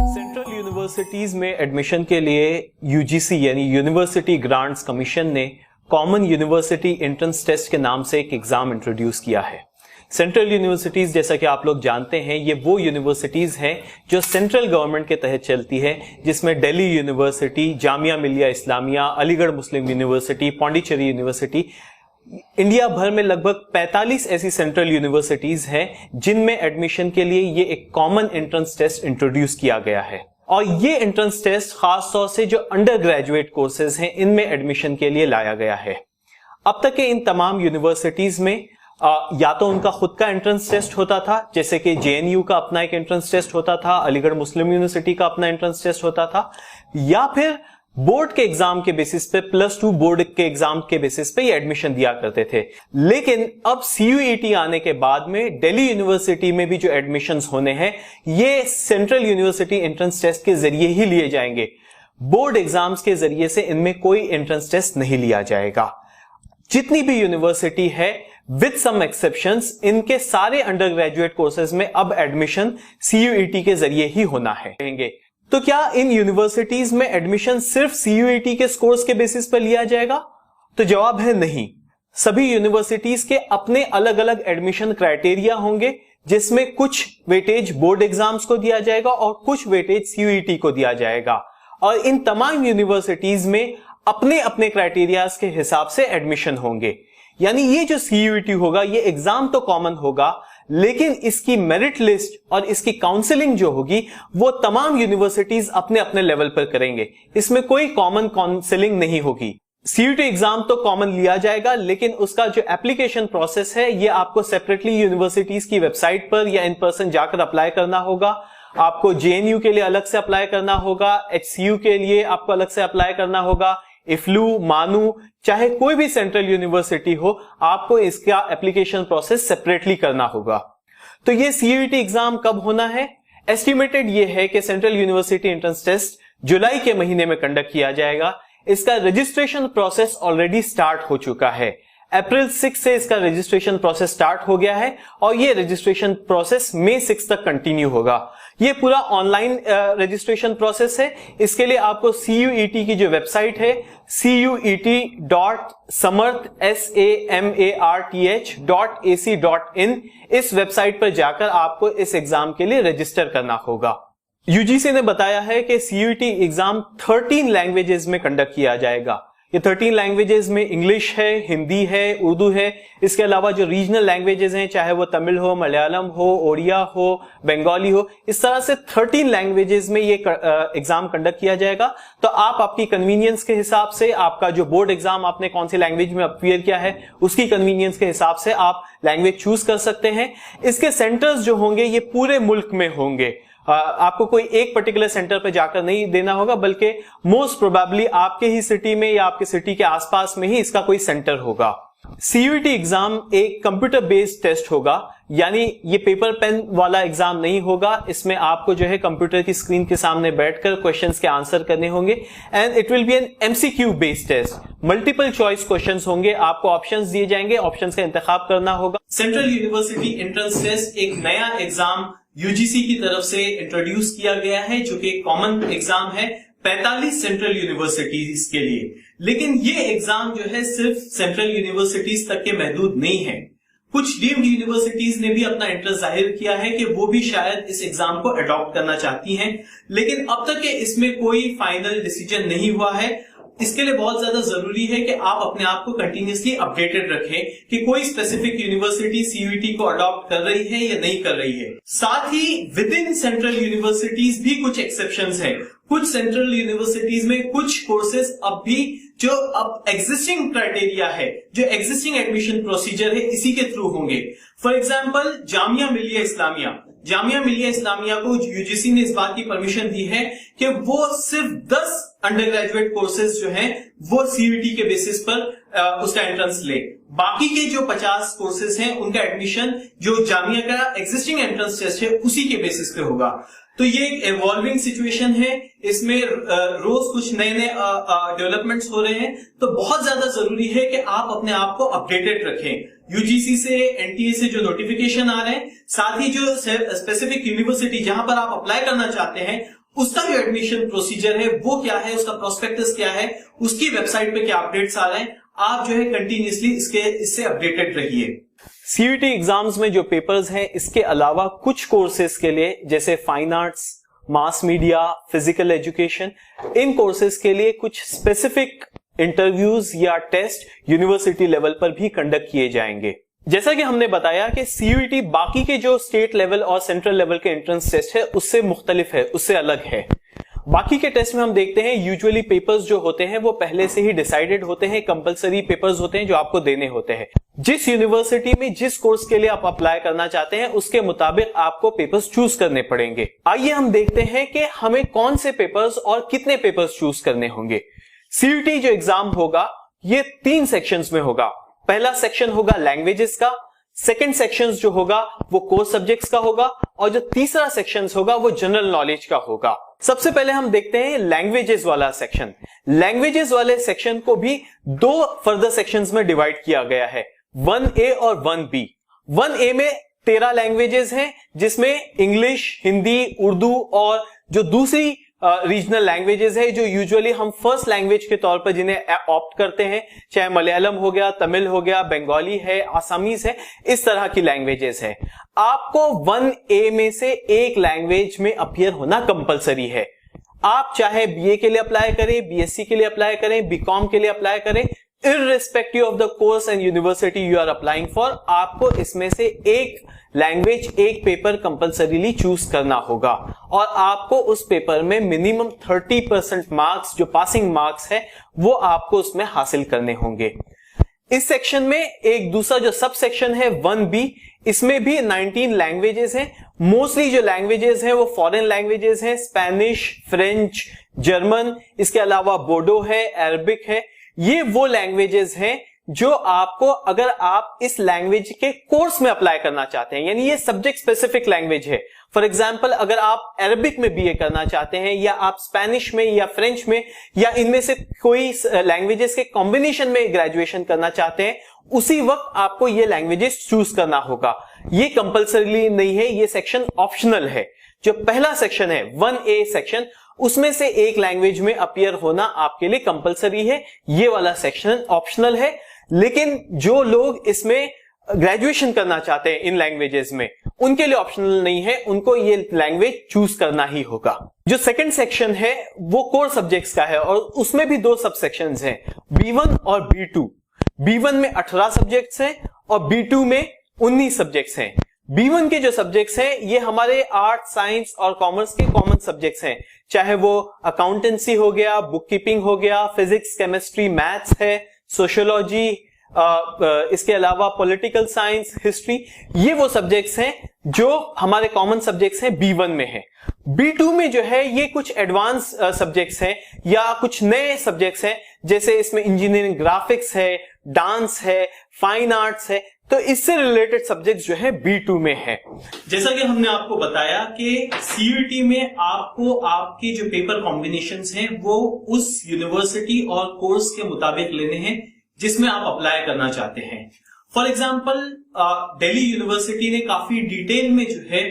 Central universities में admission के लिए यूजीसी यानी यूनिवर्सिटी ग्रांट्स कमीशन ने कॉमन यूनिवर्सिटी एंट्रेंस टेस्ट के नाम से एक एग्जाम इंट्रोड्यूस किया है। सेंट्रल यूनिवर्सिटीज, जैसा कि आप लोग जानते हैं, ये वो यूनिवर्सिटीज हैं जो सेंट्रल गवर्नमेंट के तहत चलती है, जिसमें दिल्ली यूनिवर्सिटी, जामिया मिलिया इस्लामिया, अलीगढ़ मुस्लिम यूनिवर्सिटी, पौंडीचेरी यूनिवर्सिटी, इंडिया भर में लगभग 45 ऐसी सेंट्रल यूनिवर्सिटीज हैं जिनमें एडमिशन के लिए ये एक कॉमन एंट्रेंस टेस्ट इंट्रोड्यूस किया गया है। और ये एंट्रेंस टेस्ट खास तौर से जो अंडर ग्रेजुएट कोर्सेज हैं इनमें एडमिशन के लिए लाया गया है। अब तक के इन तमाम यूनिवर्सिटीज में या तो उनका खुद का एंट्रेंस टेस्ट होता था, जैसे कि जेएनयू का अपना एक एंट्रेंस टेस्ट होता था, अलीगढ़ मुस्लिम यूनिवर्सिटी का अपना एंट्रेंस टेस्ट होता था, या फिर बोर्ड के एग्जाम के बेसिस पे, +2 बोर्ड के एग्जाम के बेसिस पे ये एडमिशन दिया करते थे। लेकिन अब सीयूईटी आने के बाद में दिल्ली यूनिवर्सिटी में भी जो एडमिशंस होने हैं ये सेंट्रल यूनिवर्सिटी एंट्रेंस टेस्ट के जरिए ही लिए जाएंगे। बोर्ड एग्जाम्स के जरिए से इनमें कोई एंट्रेंस टेस्ट नहीं लिया जाएगा। जितनी भी यूनिवर्सिटी है विद सम एक्सेप्शंस, इनके सारे अंडर ग्रेजुएट कोर्सेज में अब एडमिशन सीयूईटी के जरिए ही होना है। तो क्या इन यूनिवर्सिटीज में एडमिशन सिर्फ सीयूईटी के स्कोर्स के बेसिस पर लिया जाएगा? तो जवाब है नहीं। सभी यूनिवर्सिटीज के अपने अलग अलग एडमिशन क्राइटेरिया होंगे, जिसमें कुछ वेटेज बोर्ड एग्जाम्स को दिया जाएगा और कुछ वेटेज सीयूईटी को दिया जाएगा। और इन तमाम यूनिवर्सिटीज में अपने अपने क्राइटेरियाज के हिसाब से एडमिशन होंगे। यानी ये जो सीयूईटी होगा, ये एग्जाम तो कॉमन होगा, लेकिन इसकी मेरिट लिस्ट और इसकी काउंसलिंग जो होगी वो तमाम यूनिवर्सिटीज अपने अपने लेवल पर करेंगे। इसमें कोई कॉमन काउंसलिंग नहीं होगी। सीयूईटी एग्जाम तो कॉमन लिया जाएगा, लेकिन उसका जो एप्लीकेशन प्रोसेस है ये आपको सेपरेटली यूनिवर्सिटीज की वेबसाइट पर या इन पर्सन जाकर अप्लाई करना होगा। आपको जेएनयू के लिए अलग से अप्लाई करना होगा, एचसीयू के लिए आपको अलग से अप्लाई करना होगा, इफ्लू, मानू, चाहे कोई भी सेंट्रल यूनिवर्सिटी हो, आपको इसका एप्लीकेशन प्रोसेस सेपरेटली करना होगा। तो ये सीयूईटी एग्जाम कब होना है? एस्टिमेटेड ये है कि सेंट्रल यूनिवर्सिटी एंट्रेंस टेस्ट जुलाई के महीने में कंडक्ट किया जाएगा। इसका रजिस्ट्रेशन प्रोसेस ऑलरेडी स्टार्ट हो चुका है। अप्रैल 6 से इसका रजिस्ट्रेशन प्रोसेस स्टार्ट हो गया है और ये रजिस्ट्रेशन प्रोसेस मई 6 तक कंटिन्यू होगा। ये पूरा ऑनलाइन रजिस्ट्रेशन प्रोसेस है। इसके लिए आपको सीयूईटी की जो वेबसाइट है CUET.samarth.ac.in, इस वेबसाइट पर जाकर आपको इस एग्जाम के लिए रजिस्टर करना होगा। यूजीसी ने बताया है कि सीयूईटी एग्जाम 13 लैंग्वेजेस में कंडक्ट किया जाएगा। ये 13 लैंग्वेजेस में इंग्लिश है, हिंदी है, उर्दू है। इसके अलावा जो रीजनल लैंग्वेजेस हैं, चाहे वो तमिल हो, मलयालम हो, ओडिया हो, बंगाली हो, इस तरह से 13 लैंग्वेजेस में ये एग्जाम कंडक्ट किया जाएगा। तो आप अपनी कन्वीनियंस के हिसाब से, आपका जो बोर्ड एग्जाम आपने कौन सी लैंग्वेज में अपीयर किया है उसकी कन्वीनियंस के हिसाब से आप लैंग्वेज चूज कर सकते हैं। इसके सेंटर्स जो होंगे ये पूरे मुल्क में होंगे। आपको कोई एक पर्टिकुलर सेंटर पे जाकर नहीं देना होगा, बल्कि मोस्ट प्रोबेबली आपके ही सिटी में या आपके सिटी के आसपास में ही इसका कोई सेंटर होगा। सीयूईटी एग्जाम एक कंप्यूटर बेस्ड टेस्ट होगा, यानी ये पेपर पेन वाला एग्जाम नहीं होगा। इसमें आपको जो है कंप्यूटर की स्क्रीन के सामने बैठकर क्वेश्चंस के आंसर करने होंगे and it will be an MCQ based test. Multiple choice questions होंगे, आपको ऑप्शंस दिए जाएंगे, ऑप्शंस का इंतखाब करना होगा। सेंट्रल यूनिवर्सिटी एंट्रेंस टेस्ट एक नया एग्जाम यूजीसी की तरफ से इंट्रोड्यूस किया गया है, जो कि कॉमन एग्जाम है 45 सेंट्रल यूनिवर्सिटीज के लिए। लेकिन ये एग्जाम जो है सिर्फ सेंट्रल यूनिवर्सिटीज तक के महदूद नहीं है। कुछ डीम्ड यूनिवर्सिटीज ने भी अपना इंटरेस्ट जाहिर किया है कि वो भी शायद इस एग्जाम को अडॉप्ट करना चाहती हैं, लेकिन अब तक इसमें कोई फाइनल डिसीजन नहीं हुआ है। इसके लिए बहुत ज्यादा जरूरी है कि आप अपने आप को कंटिन्यूअसली अपडेटेड रखें कि कोई स्पेसिफिक यूनिवर्सिटी सीयूईटी को अडॉप्ट कर रही है या नहीं कर रही है। साथ ही विद इन सेंट्रल यूनिवर्सिटीज भी कुछ एक्सेप्शंस है। कुछ सेंट्रल यूनिवर्सिटीज में कुछ कोर्सेज अब भी जो अब एग्जिस्टिंग क्राइटेरिया है, जो एग्जिस्टिंग एडमिशन प्रोसीजर है, इसी के थ्रू होंगे। फॉर एग्जाम्पल जामिया मिलिया इस्लामिया, जामिया मिलिया इस्लामिया को यूजीसी ने इस बात की परमिशन दी है कि वो सिर्फ 10 अंडर ग्रेजुएट कोर्सेज जो हैं वो सीयूईटी के बेसिस पर उसका एंट्रेंस ले। बाकी के जो 50 कोर्सेज हैं उनका एडमिशन जो जामिया का एग्जिस्टिंग एंट्रेंस टेस्ट है उसी के बेसिस पे होगा। तो ये एक इवॉल्विंग सिचुएशन है, इसमें रोज कुछ नए नए डेवलपमेंट्स हो रहे हैं, तो बहुत ज्यादा जरूरी है कि आप अपने आप को अपडेटेड रखें। यूजीसी से, एनटीए से जो नोटिफिकेशन आ रहे हैं, साथ ही जो स्पेसिफिक यूनिवर्सिटी जहां पर आप अप्लाई करना चाहते हैं उसका जो एडमिशन प्रोसीजर है वो क्या है, उसका प्रोस्पेक्टस क्या है, उसकी वेबसाइट पे क्या अपडेट्स आ रहे हैं, आप जो है कंटिन्यूअसली इससे अपडेटेड रहिए। सीयूईटी एग्जाम्स में जो पेपर्स हैं, इसके अलावा कुछ कोर्सेज के लिए जैसे fine arts, mass media, physical education, इन कोर्सेज के लिए कुछ स्पेसिफिक इंटरव्यूज या टेस्ट यूनिवर्सिटी लेवल पर भी कंडक्ट किए जाएंगे। जैसा कि हमने बताया कि सीयूईटी बाकी के जो स्टेट लेवल और सेंट्रल लेवल के एंट्रेंस टेस्ट है उससे मुख्तलिफ है, उससे अलग है। बाकी के टेस्ट में हम देखते हैं यूजुअली पेपर्स जो होते हैं वो पहले से ही डिसाइडेड होते हैं, कंपलसरी पेपर्स होते हैं जो आपको देने होते हैं। जिस यूनिवर्सिटी में जिस कोर्स के लिए आप अप्लाई करना चाहते हैं उसके मुताबिक आपको पेपर्स चूज करने पड़ेंगे। आइए हम देखते हैं कि हमें कौन से पेपर्स और कितने पेपर्स चूज करने होंगे। सीयूईटी जो एग्जाम होगा ये 3 सेक्शंस में होगा। पहला सेक्शन होगा लैंग्वेजेस का, सेकंड सेक्शन जो होगा वो कोर सब्जेक्ट्स का होगा, और जो तीसरा सेक्शन होगा वो जनरल नॉलेज का होगा। सबसे पहले हम देखते हैं लैंग्वेजेस वाला सेक्शन। लैंग्वेजेस वाले सेक्शन को भी 2 फर्दर सेक्शंस में डिवाइड किया गया है, 1A और 1B। 1A में 13 लैंग्वेजेस हैं, जिसमें इंग्लिश, हिंदी, उर्दू और जो दूसरी रीजनल लैंग्वेजेस है जो यूजुअली हम फर्स्ट लैंग्वेज के तौर पर जिन्हें ऑप्ट करते हैं, चाहे मलयालम हो गया, तमिल हो गया, बंगाली है, आसामीज है, इस तरह की लैंग्वेजेस है। आपको 1A में से एक लैंग्वेज में अपीयर होना कंपलसरी है। आप चाहे बीए के लिए अप्लाई करें, बीएससी के लिए अप्लाई करें, बीकॉम के लिए अप्लाई करें, irrespective of the course and university you are applying for, आपको इसमें से एक लैंग्वेज, एक पेपर कंपलसरीली चूज करना होगा, और आपको उस पेपर में मिनिमम 30% मार्क्स, जो पासिंग मार्क्स है, वो आपको उसमें हासिल करने होंगे। इस सेक्शन में एक दूसरा जो सब सेक्शन है 1B, इसमें भी 19 लैंग्वेजेस हैं। मोस्टली जो लैंग्वेजेस हैं वो फॉरेन लैंग्वेजेस हैं, स्पेनिश, फ्रेंच, जर्मन, इसके अलावा बोडो है, अरबिक है। ये वो लैंग्वेजेस हैं जो आपको, अगर आप इस लैंग्वेज के कोर्स में अप्लाई करना चाहते हैं, यानी ये सब्जेक्ट स्पेसिफिक लैंग्वेज है। फॉर एग्जाम्पल, अगर आप अरबिक में बीए करना चाहते हैं, या आप स्पेनिश में या फ्रेंच में, या इनमें से कोई लैंग्वेजेस के कॉम्बिनेशन में ग्रेजुएशन करना चाहते हैं, उसी वक्त आपको ये लैंग्वेजेस चूज करना होगा। ये कंपल्सरी नहीं है, ये सेक्शन ऑप्शनल है। जो पहला सेक्शन है 1A सेक्शन, उसमें से एक लैंग्वेज में अपीयर होना आपके लिए कंपलसरी है, ये वाला सेक्शन ऑप्शनल है। लेकिन जो लोग इसमें ग्रेजुएशन करना चाहते हैं इन लैंग्वेजेस में, उनके लिए ऑप्शनल नहीं है, उनको ये लैंग्वेज चूज करना ही होगा। जो सेकंड सेक्शन है वो कोर सब्जेक्ट्स का है, और उसमें भी 2 सब सेक्शंस हैं, B1 और B2। B1 में 18 सब्जेक्ट्स हैं और B2 में 19 सब्जेक्ट्स हैं। B1 के जो सब्जेक्ट्स हैं ये हमारे आर्ट, साइंस और कॉमर्स के कॉमन सब्जेक्ट्स हैं, चाहे वो अकाउंटेंसी हो गया, बुक कीपिंग हो गया, फिजिक्स, केमिस्ट्री, मैथ्स है, सोशियोलॉजी, इसके अलावा पॉलिटिकल साइंस, हिस्ट्री, ये वो सब्जेक्ट्स हैं जो हमारे कॉमन सब्जेक्ट्स हैं, B1 में है। B2 में जो है ये कुछ एडवांस सब्जेक्ट्स हैं या कुछ नए सब्जेक्ट्स हैं, जैसे इसमें इंजीनियरिंग, ग्राफिक्स है, डांस है, फाइन आर्ट्स है, तो इससे रिलेटेड सब्जेक्ट्स जो है B2 में है। जैसा कि हमने आपको बताया कि सीयूईटी में आपको आपके जो पेपर कॉम्बिनेशंस हैं वो उस यूनिवर्सिटी और कोर्स के मुताबिक लेने हैं जिसमें आप अप्लाई करना चाहते हैं। फॉर एग्जाम्पल, दिल्ली यूनिवर्सिटी ने काफी डिटेल में जो है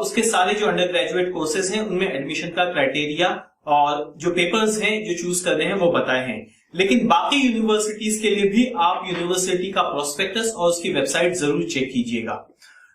उसके सारे जो अंडर ग्रेजुएट कोर्सेज हैं उनमें एडमिशन का क्राइटेरिया और जो पेपर्स हैं जो चूज करने हैं वो बताए हैं। लेकिन बाकी यूनिवर्सिटीज के लिए भी आप यूनिवर्सिटी का प्रोस्पेक्टस और उसकी वेबसाइट जरूर चेक कीजिएगा।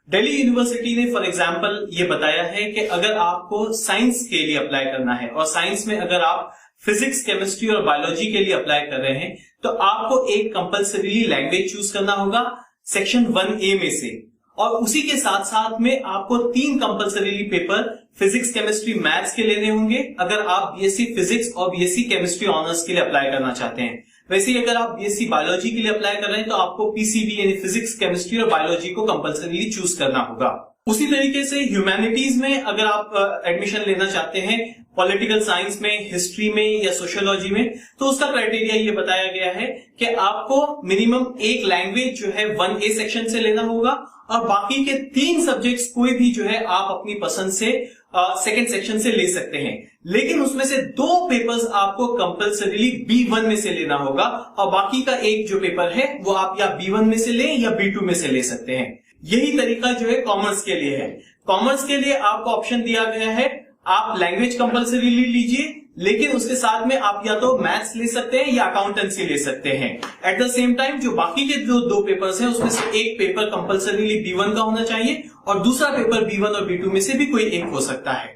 दिल्ली यूनिवर्सिटी ने फॉर एग्जाम्पल ये बताया है कि अगर आपको साइंस के लिए अप्लाई करना है और साइंस में अगर आप फिजिक्स, केमिस्ट्री और बायोलॉजी के लिए अप्लाई कर रहे हैं तो आपको एक कंपल्सरी लैंग्वेज चूज करना होगा सेक्शन 1A में से, और उसी के साथ साथ में आपको 3 compulsory paper physics, chemistry, maths के लेने होंगे अगर आप बीएससी फिजिक्स और बीएससी केमिस्ट्री ऑनर्स के लिए अप्लाई करना चाहते हैं। वैसे ही अगर आप बीएससी बायोलॉजी के लिए अप्लाई कर रहे हैं तो आपको पीसीबी यानी फिजिक्स, केमिस्ट्री और बायोलॉजी को कंपल्सरी चूज करना होगा। उसी तरीके से ह्यूमैनिटीज में अगर आप एडमिशन लेना चाहते हैं, पॉलिटिकल साइंस में, हिस्ट्री में या सोशियोलॉजी में, तो उसका क्राइटेरिया ये बताया गया है कि आपको मिनिमम एक लैंग्वेज जो है 1A सेक्शन से लेना होगा और बाकी के 3 सब्जेक्ट्स कोई भी जो है आप अपनी पसंद से सेकंड सेक्शन से ले सकते हैं, लेकिन उसमें से 2 पेपर्स आपको कंपल्सरीली B1 में से लेना होगा और बाकी का एक जो पेपर है वो आप या B1 में से लें या B2 में से ले सकते हैं। यही तरीका जो है कॉमर्स के लिए है। कॉमर्स के लिए आपको ऑप्शन दिया गया है, आप लैंग्वेज कंपल्सरीली लीजिए, लेकिन उसके साथ में आप या तो मैथ्स ले सकते हैं या अकाउंटेंसी ले सकते हैं। एट द सेम टाइम जो बाकी के जो 2 पेपर्स हैं उसमें से एक पेपर कंपल्सरीली B1 का होना चाहिए और दूसरा पेपर B1 और B2 में से भी कोई एक हो सकता है।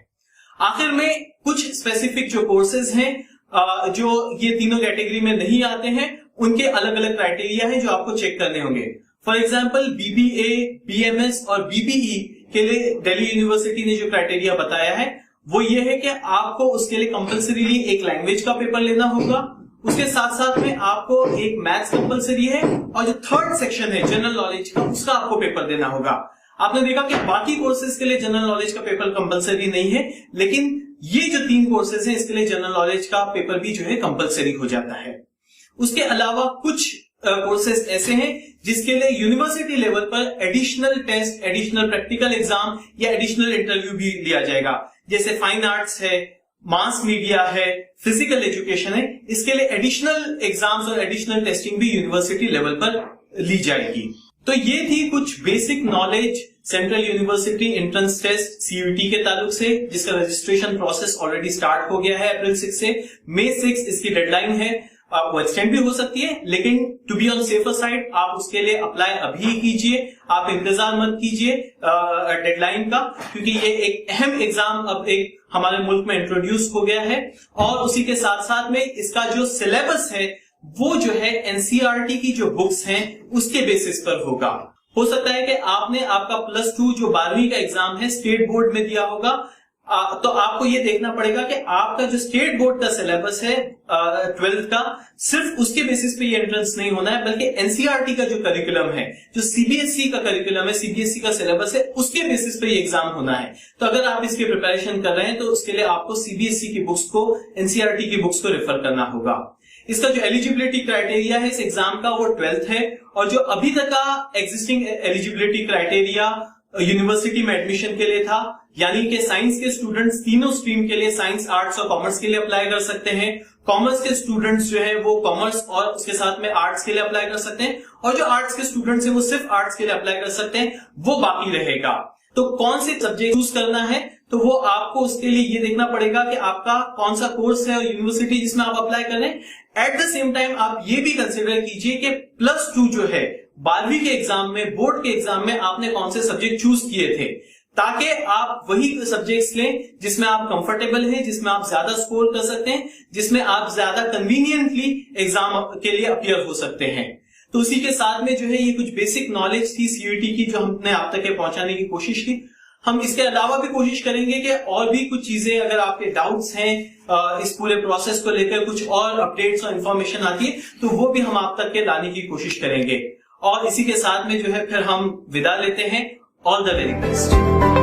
आखिर में कुछ स्पेसिफिक जो कोर्सेज हैं जो ये तीनों कैटेगरी में नहीं आते हैं, उनके अलग अलग क्राइटेरिया हैं जो आपको चेक करने होंगे। फॉर एग्जाम्पल BBA, BMS और BBE के लिए दिल्ली यूनिवर्सिटी ने जो क्राइटेरिया बताया है वो ये है कि आपको उसके लिए कंपल्सरीली एक लैंग्वेज का पेपर लेना होगा, उसके साथ साथ में आपको एक मैथ्स कंपल्सरी है और जो 3rd सेक्शन है जनरल नॉलेज का, उसका आपको पेपर देना होगा। आपने देखा कि बाकी कोर्सेज के लिए जनरल नॉलेज का पेपर कंपल्सरी नहीं है, लेकिन ये जो 3 कोर्सेज हैं इसके लिए जनरल नॉलेज का पेपर भी जो है कंपल्सरी हो जाता है। उसके अलावा कुछ कोर्सेज ऐसे हैं जिसके लिए यूनिवर्सिटी लेवल पर additional test, additional practical exam या एडिशनल इंटरव्यू भी लिया जाएगा, जैसे फाइन आर्ट्स है, मास मीडिया है, फिजिकल एजुकेशन है। इसके लिए एडिशनल एग्जाम्स और एडिशनल टेस्टिंग भी यूनिवर्सिटी लेवल पर ली जाएगी। तो ये थी कुछ basic knowledge central university entrance test CUET के ताल्लुक से, जिसका रजिस्ट्रेशन प्रोसेस ऑलरेडी स्टार्ट हो गया है अप्रैल 6 से। मई 6 इसकी डेडलाइन है, वो एक्सटेंड भी हो सकती है, लेकिन to be on safer side आप उसके लिए अप्लाई अभी कीजिए, आप इंतजार मत कीजिए डेडलाइन का, क्योंकि ये एक अहम एग्जाम अब एक हमारे मुल्क में इंट्रोड्यूस हो गया है। और उसी के साथ साथ में इसका जो सिलेबस है वो जो है NCERT की जो बुक्स हैं उसके बेसिस पर होगा। हो सकता है कि आपने आपका +2 जो 12वीं का एग्जाम है स्टेट बोर्ड में दिया होगा, तो आपको ये देखना पड़ेगा कि आपका जो स्टेट बोर्ड का सिलेबस है 12th का, सिर्फ उसके बेसिस पे ये एंट्रेंस नहीं होना है, बल्कि NCERT का जो करिकुलम है, जो CBSE का करिकुलम है, CBSE का सिलेबस है, उसके बेसिस पे ये एग्जाम होना है। तो अगर आप इसकी प्रिपरेशन कर रहे हैं तो उसके लिए आपको CBSE की बुक्स को, NCERT की बुक्स को रेफर करना होगा। इसका जो एलिजिबिलिटी क्राइटेरिया है इस एग्जाम का वो 12th है, और जो अभी तक का एग्जिस्टिंग एलिजिबिलिटी क्राइटेरिया यूनिवर्सिटी में एडमिशन के लिए था, यानी कि साइंस के स्टूडेंट्स तीनों स्ट्रीम के लिए, साइंस, आर्ट्स और कॉमर्स के लिए अप्लाई कर सकते हैं। कॉमर्स के स्टूडेंट्स जो है वो कॉमर्स और उसके साथ में आर्ट्स के लिए अप्लाई कर सकते हैं, और जो आर्ट्स के स्टूडेंट्स हैं वो सिर्फ आर्ट्स के लिए अप्लाई कर सकते हैं, वो बाकी रहेगा। तो कौन से सब्जेक्ट चूज करना है, तो वो आपको उसके लिए ये देखना पड़ेगा कि आपका कौन सा कोर्स है और यूनिवर्सिटी जिसमें आप अप्लाई कर रहे हैं। एट द सेम टाइम आप ये भी कंसिडर कीजिए कि +2 जो है 12वीं के एग्जाम में, बोर्ड के एग्जाम में आपने कौन से सब्जेक्ट चूज किए थे, ताकि आप वही सब्जेक्ट्स लें जिसमें आप कंफर्टेबल हैं, जिसमें आप ज्यादा स्कोर कर सकते हैं, जिसमें आप ज्यादा कन्वीनियंटली एग्जाम के लिए अपीयर हो सकते हैं। तो उसी के साथ में जो है ये कुछ बेसिक नॉलेज थी CUET की जो हमने आप तक पहुंचाने की कोशिश की। हम इसके अलावा भी कोशिश करेंगे कि और भी कुछ चीजें, अगर आपके डाउट्स हैं इस पूरे प्रोसेस को लेकर, कुछ और अपडेट्स और इन्फॉर्मेशन आती है तो वो भी हम आप तक के लाने की कोशिश करेंगे। और इसी के साथ में जो है फिर हम विदा लेते हैं। All the very best.